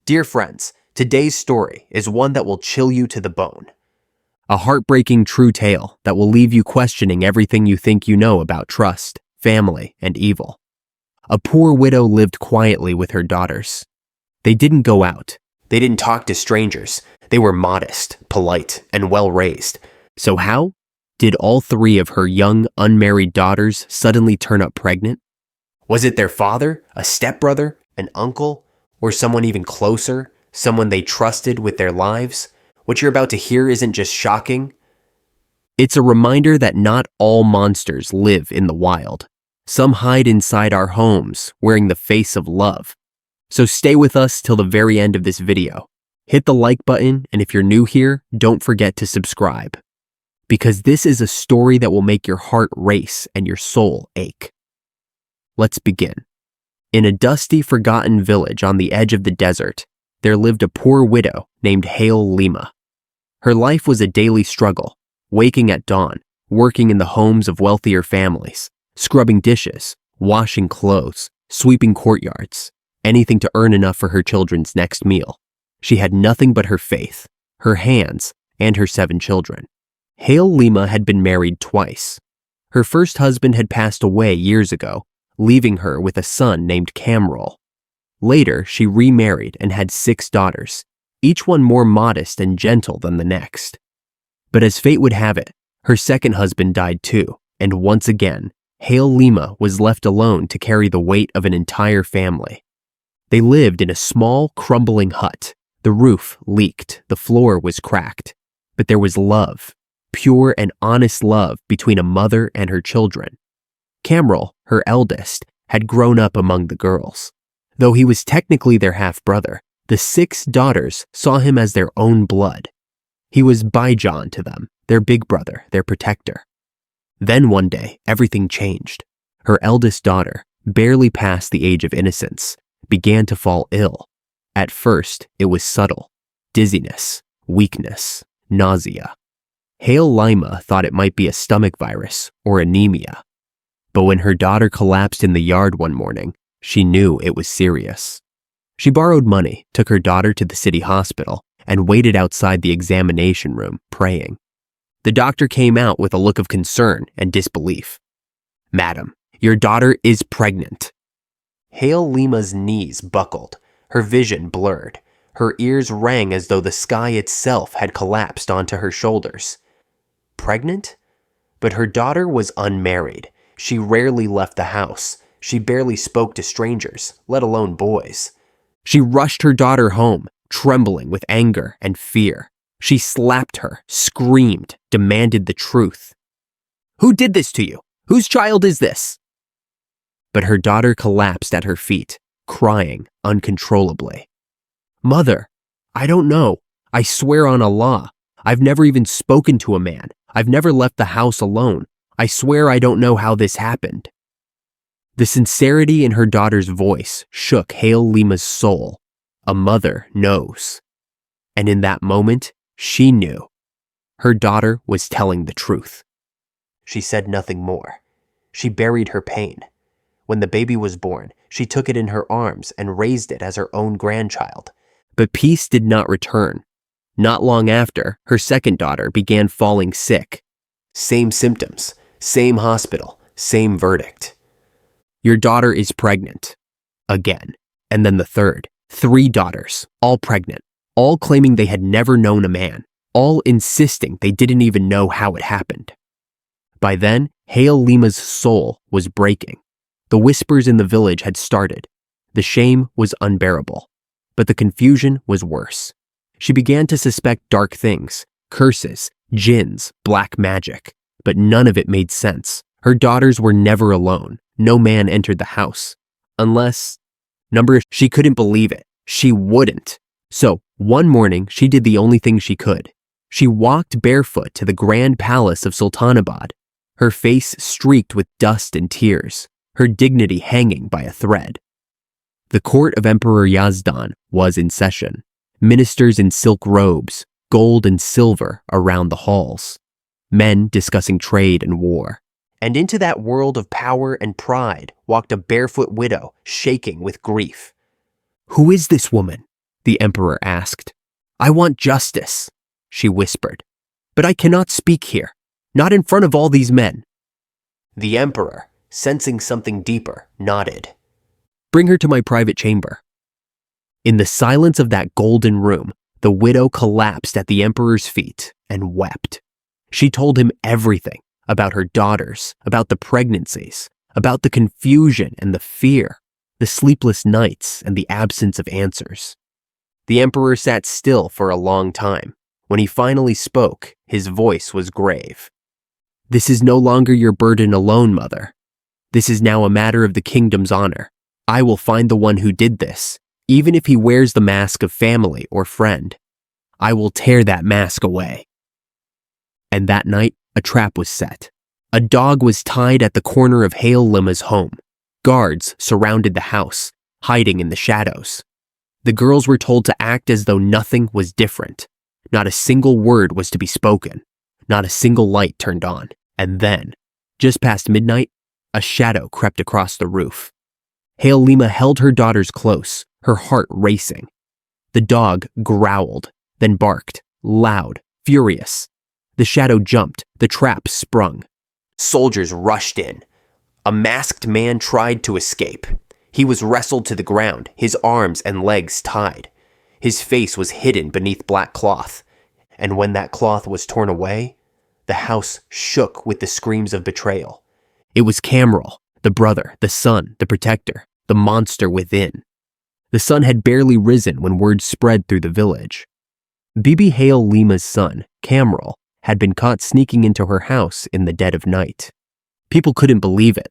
Dear friends, today's story is one that will chill you to the bone. A heartbreaking true tale that will leave you questioning everything you think you know about trust, family, and evil. A poor widow lived quietly with her daughters. They didn't go out. They didn't talk to strangers. They were modest, polite, and well-raised. So how did all three of her young, unmarried daughters suddenly turn up pregnant? Was it their father, a stepbrother, an uncle, or someone even closer, someone they trusted with their lives? What you're about to hear isn't just shocking. It's a reminder that not all monsters live in the wild. Some hide inside our homes, wearing the face of love. So stay with us till the very end of this video. Hit the like button, and if you're new here, don't forget to subscribe. Because this is a story that will make your heart race and your soul ache. Let's begin. In a dusty, forgotten village on the edge of the desert, there lived a poor widow named Hail Lima. Her life was a daily struggle, waking at dawn, working in the homes of wealthier families, scrubbing dishes, washing clothes, sweeping courtyards, anything to earn enough for her children's next meal. She had nothing but her faith, her hands, and her 7 children. Hail Lima had been married twice. Her first husband had passed away years ago, leaving her with a son named Camrol. Later, she remarried and had 6 daughters, each one more modest and gentle than the next. But as fate would have it, her second husband died too, and once again, Hail Lima was left alone to carry the weight of an entire family. They lived in a small, crumbling hut. The roof leaked, the floor was cracked, but there was love, pure and honest love between a mother and her children. Camrol, her eldest, had grown up among the girls. Though he was technically their half-brother, the 6 daughters saw him as their own blood. He was Bijan to them, their big brother, their protector. Then one day, everything changed. Her eldest daughter, barely past the age of innocence, began to fall ill. At first, it was subtle: dizziness, weakness, nausea. Hail Lima thought it might be a stomach virus or anemia. But when her daughter collapsed in the yard one morning, she knew it was serious. She borrowed money, took her daughter to the city hospital, and waited outside the examination room, praying. The doctor came out with a look of concern and disbelief. "Madam, your daughter is pregnant." Hail Lima's knees buckled, her vision blurred. Her ears rang as though the sky itself had collapsed onto her shoulders. Pregnant? But her daughter was unmarried. She rarely left the house. She barely spoke to strangers, let alone boys. She rushed her daughter home, trembling with anger and fear. She slapped her, screamed, demanded the truth. "Who did this to you? Whose child is this?" But her daughter collapsed at her feet, crying uncontrollably. "Mother, I don't know. I swear on Allah. I've never even spoken to a man. I've never left the house alone. I swear I don't know how this happened." The sincerity in her daughter's voice shook Hail Lima's soul. A mother knows. And in that moment, she knew. Her daughter was telling the truth. She said nothing more. She buried her pain. When the baby was born, she took it in her arms and raised it as her own grandchild. But peace did not return. Not long after, her second daughter began falling sick. Same symptoms, same hospital, same verdict. "Your daughter is pregnant." Again. And then the third. 3 daughters, all pregnant, all claiming they had never known a man, all insisting they didn't even know how it happened. By then, Hail Lima's soul was breaking. The whispers in the village had started. The shame was unbearable. But the confusion was worse. She began to suspect dark things, curses, jinns, black magic. But none of it made sense. Her daughters were never alone. No man entered the house. Unless... She couldn't believe it. She wouldn't. So, one morning, she did the only thing she could. She walked barefoot to the grand palace of Sultanabad, her face streaked with dust and tears, her dignity hanging by a thread. The court of Emperor Yazdan was in session. Ministers in silk robes, gold and silver around the halls. Men discussing trade and war. And into that world of power and pride walked a barefoot widow, shaking with grief. "Who is this woman?" the emperor asked. I want justice, she whispered. But I cannot speak here, not in front of all these men. The emperor, sensing something deeper, nodded. Bring her to my private chamber. In the silence of that golden room, the widow collapsed at the emperor's feet and wept. She told him everything about her daughters, about the pregnancies, about the confusion and the fear, the sleepless nights and the absence of answers. The emperor sat still for a long time. When he finally spoke, his voice was grave. This is no longer your burden alone, mother. This is now a matter of the kingdom's honor. I will find the one who did this, even if he wears the mask of family or friend. I will tear that mask away. And that night, a trap was set. A dog was tied at the corner of Hail Lima's home. Guards surrounded the house, hiding in the shadows. The girls were told to act as though nothing was different. Not a single word was to be spoken. Not a single light turned on. And then, just past midnight, a shadow crept across the roof. Hail Lima held her daughters close, her heart racing. The dog growled, then barked, loud, furious. The shadow jumped, the trap sprung. Soldiers rushed in. A masked man tried to escape. He was wrestled to the ground, his arms and legs tied. His face was hidden beneath black cloth. And when that cloth was torn away, the house shook with the screams of betrayal. It was Cameral, the brother, the son, the protector, the monster within. The sun had barely risen when word spread through the village. Bibi Hail Lima's son, Cameral, had been caught sneaking into her house in the dead of night. People couldn't believe it.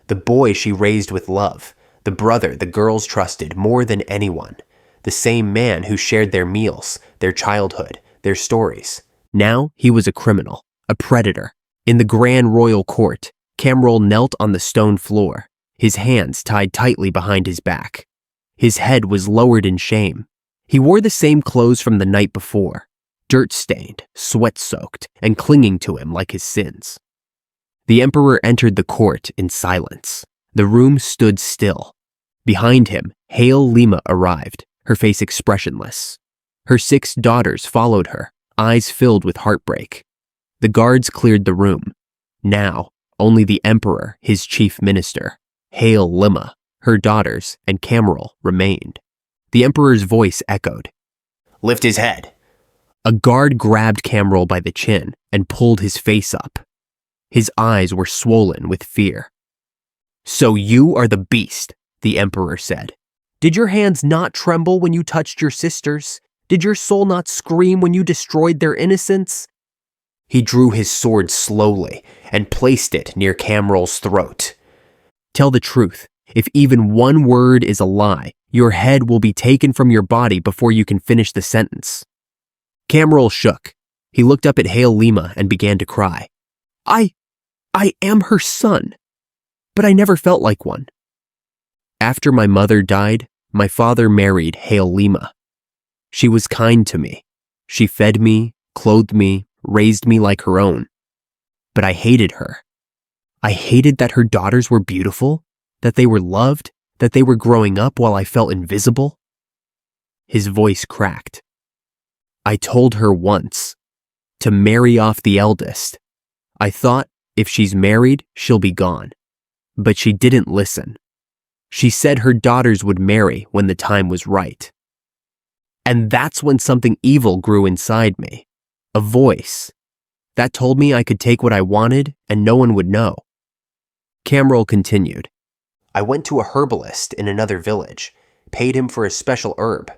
The boy she raised with love, the brother the girls trusted more than anyone, the same man who shared their meals, their childhood, their stories. Now he was a criminal, a predator. In the grand royal court, Cameral knelt on the stone floor, his hands tied tightly behind his back. His head was lowered in shame. He wore the same clothes from the night before, dirt-stained, sweat-soaked, and clinging to him like his sins. The emperor entered the court in silence. The room stood still. Behind him, Hail Lima arrived, her face expressionless. Her 6 daughters followed her, eyes filled with heartbreak. The guards cleared the room. Now, only the emperor, his chief minister, Hail Lima, her daughters, and Cameral remained. The emperor's voice echoed. Lift his head. A guard grabbed Cameral by the chin and pulled his face up. His eyes were swollen with fear. So you are the beast, the emperor said. Did your hands not tremble when you touched your sisters? Did your soul not scream when you destroyed their innocence? He drew his sword slowly and placed it near Cameral's throat. Tell the truth. If even one word is a lie, your head will be taken from your body before you can finish the sentence. Cameral shook. He looked up at Hail Lima and began to cry. I am her son, but I never felt like one. After my mother died, my father married Hail Lima. She was kind to me. She fed me, clothed me, raised me like her own. But I hated her. I hated that her daughters were beautiful, that they were loved, that they were growing up while I felt invisible. His voice cracked. I told her once to marry off the eldest. I thought if she's married, she'll be gone. But she didn't listen. She said her daughters would marry when the time was right. And that's when something evil grew inside me. A voice that told me I could take what I wanted and no one would know. Cameral continued. I went to a herbalist in another village, paid him for a special herb,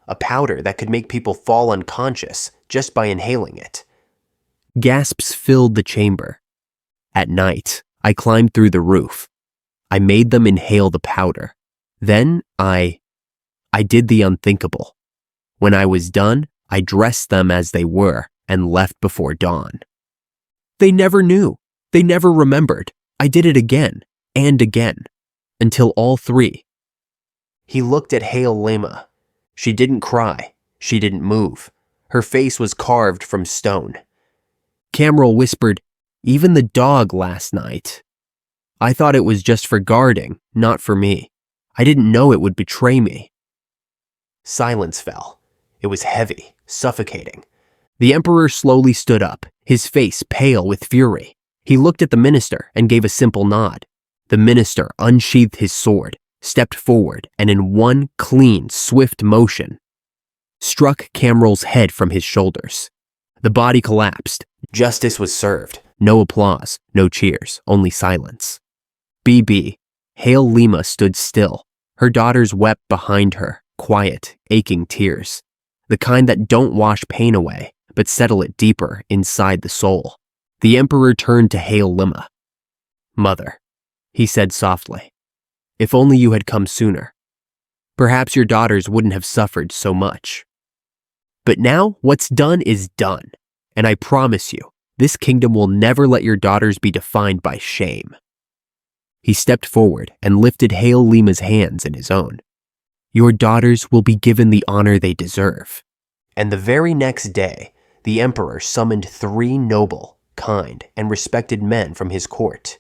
a powder that could make people fall unconscious just by inhaling it. Gasps filled the chamber. At night, I climbed through the roof. I made them inhale the powder. Then I did the unthinkable. When I was done, I dressed them as they were and left before dawn. They never knew. They never remembered. I did it again and again, until all 3. He looked at Hail Lima. She didn't cry. She didn't move. Her face was carved from stone. Cameral whispered, even the dog last night. I thought it was just for guarding, not for me. I didn't know it would betray me. Silence fell. It was heavy, suffocating. The emperor slowly stood up, his face pale with fury. He looked at the minister and gave a simple nod. The minister unsheathed his sword, stepped forward, and in one clean, swift motion, struck Camrol's head from his shoulders. The body collapsed. Justice was served. No applause, no cheers, only silence. Bibi, Hail Lima, stood still. Her daughters wept behind her, quiet, aching tears. The kind that don't wash pain away, but settle it deeper inside the soul. The emperor turned to Hail Lima. "Mother," he said softly, "if only you had come sooner. Perhaps your daughters wouldn't have suffered so much. But now what's done is done, and I promise you, this kingdom will never let your daughters be defined by shame." He stepped forward and lifted Hail Lima's hands in his own. "Your daughters will be given the honor they deserve." And the very next day, the emperor summoned 3 noble, kind, and respected men from his court,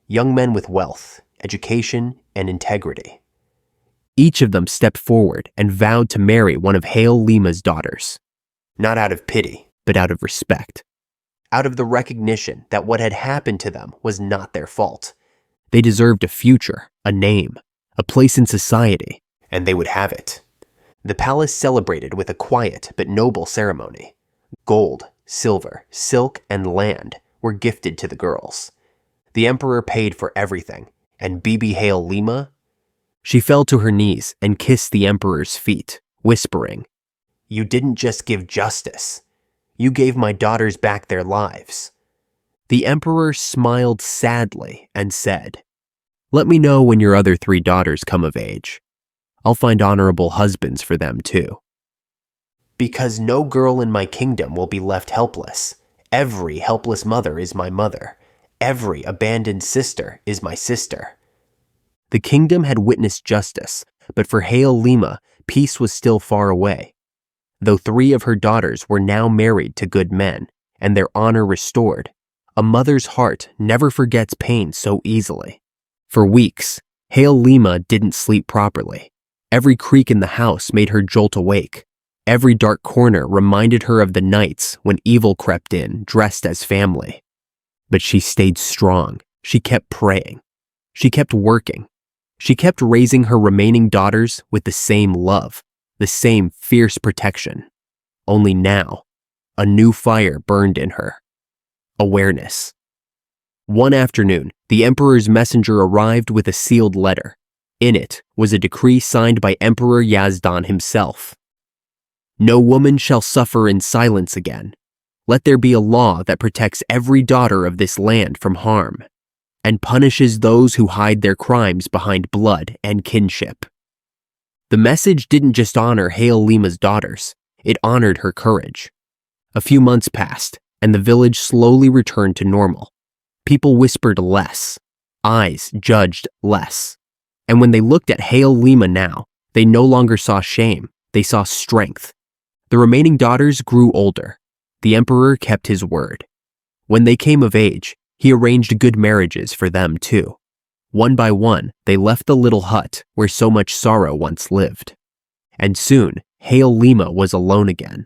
young men with wealth, education, and integrity. Each of them stepped forward and vowed to marry one of Hail Lima's daughters. Not out of pity, but out of respect. Out of the recognition that what had happened to them was not their fault. They deserved a future, a name, a place in society, and they would have it. The palace celebrated with a quiet but noble ceremony. Gold, silver, silk, and land were gifted to the girls. The emperor paid for everything, and Bibi Hail Lima, she fell to her knees and kissed the emperor's feet, whispering, "You didn't just give justice. You gave my daughters back their lives." The emperor smiled sadly and said, "Let me know when your other 3 daughters come of age. I'll find honorable husbands for them too. Because no girl in my kingdom will be left helpless. Every helpless mother is my mother. Every abandoned sister is my sister." The kingdom had witnessed justice, but for Hail Lima, peace was still far away. Though 3 of her daughters were now married to good men, and their honor restored, a mother's heart never forgets pain so easily. For weeks, Hail Lima didn't sleep properly. Every creak in the house made her jolt awake. Every dark corner reminded her of the nights when evil crept in, dressed as family. But she stayed strong. She kept praying. She kept working. She kept raising her remaining daughters with the same love, the same fierce protection. Only now, a new fire burned in her. Awareness. One afternoon, the emperor's messenger arrived with a sealed letter. In it was a decree signed by Emperor Yazdan himself. "No woman shall suffer in silence again. Let there be a law that protects every daughter of this land from harm, and punishes those who hide their crimes behind blood and kinship." The message didn't just honor Hail Lima's daughters, it honored her courage. A few months passed, and the village slowly returned to normal. People whispered less, eyes judged less. And when they looked at Hail Lima now, they no longer saw shame, they saw strength. The remaining daughters grew older. The emperor kept his word. When they came of age, he arranged good marriages for them too. One by one, they left the little hut where so much sorrow once lived. And soon, Hail Lima was alone again.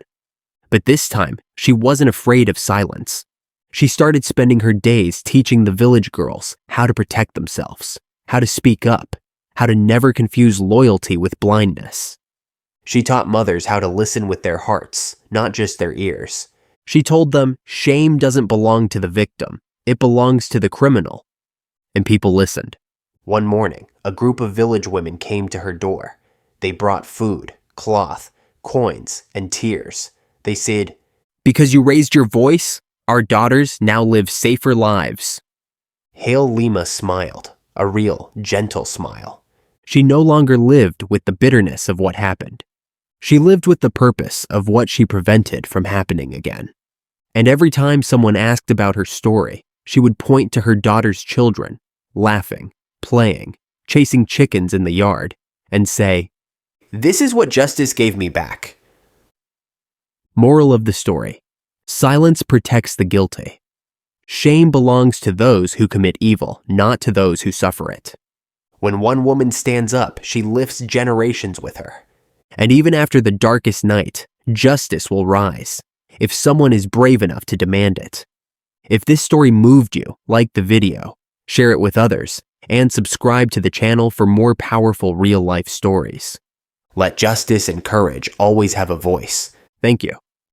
But this time, she wasn't afraid of silence. She started spending her days teaching the village girls how to protect themselves, how to speak up, how to never confuse loyalty with blindness. She taught mothers how to listen with their hearts, not just their ears. She told them shame doesn't belong to the victim, it belongs to the criminal. And people listened. One morning, a group of village women came to her door. They brought food, cloth, coins, and tears. They said, "Because you raised your voice, our daughters now live safer lives." Hail Lima smiled, a real, gentle smile. She no longer lived with the bitterness of what happened. She lived with the purpose of what she prevented from happening again. And every time someone asked about her story, she would point to her daughter's children, laughing, playing, chasing chickens in the yard, and say, "This is what justice gave me back." Moral of the story: silence protects the guilty. Shame belongs to those who commit evil, not to those who suffer it. When one woman stands up, she lifts generations with her. And even after the darkest night, justice will rise, if someone is brave enough to demand it. If this story moved you, like the video, share it with others, and subscribe to the channel for more powerful real-life stories. Let justice and courage always have a voice. Thank you.